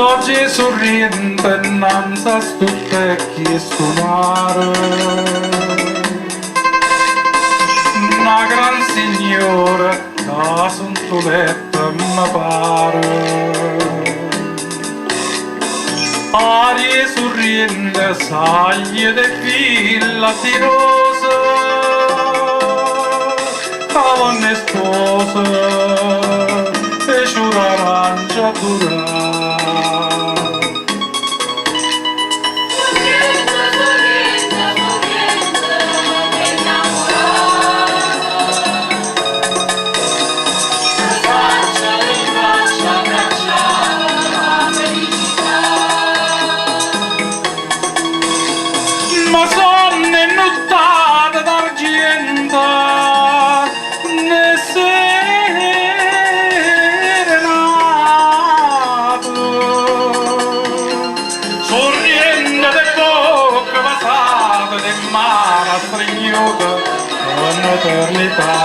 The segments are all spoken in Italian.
Oggi sorridente innanzi a sto specchio e suonare una gran signora da sontoletta mi pare, aria sorridente saglie de fila di rosa, cavone sposa e sciura arancia durare. Ma sonne nottate d'argento ne serenato, sorriendo de bocca passate de mare stringute un'eternità.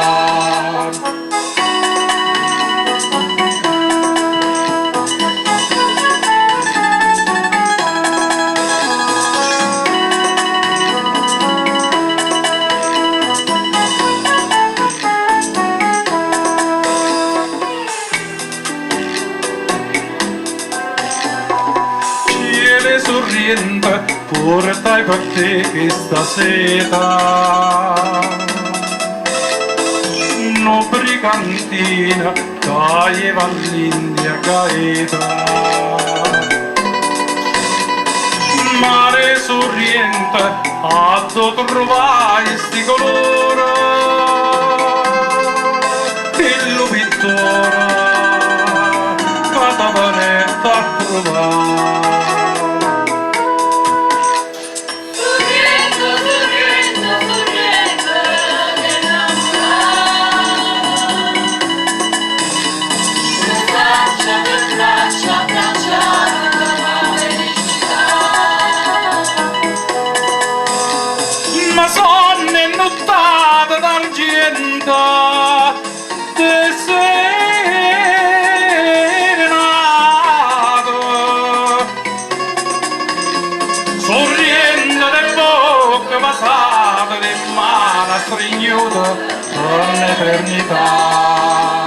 Sorriente, portai per te questa seta, no brigantina, caeva all'India gaeta. Mare sorriente, a dove trovai sti colore, il pittore, catavanetta a trovare. Ma sonne nottate d'argento de serenato, sorriendo le bocche passate di mano stringute per l'eternità.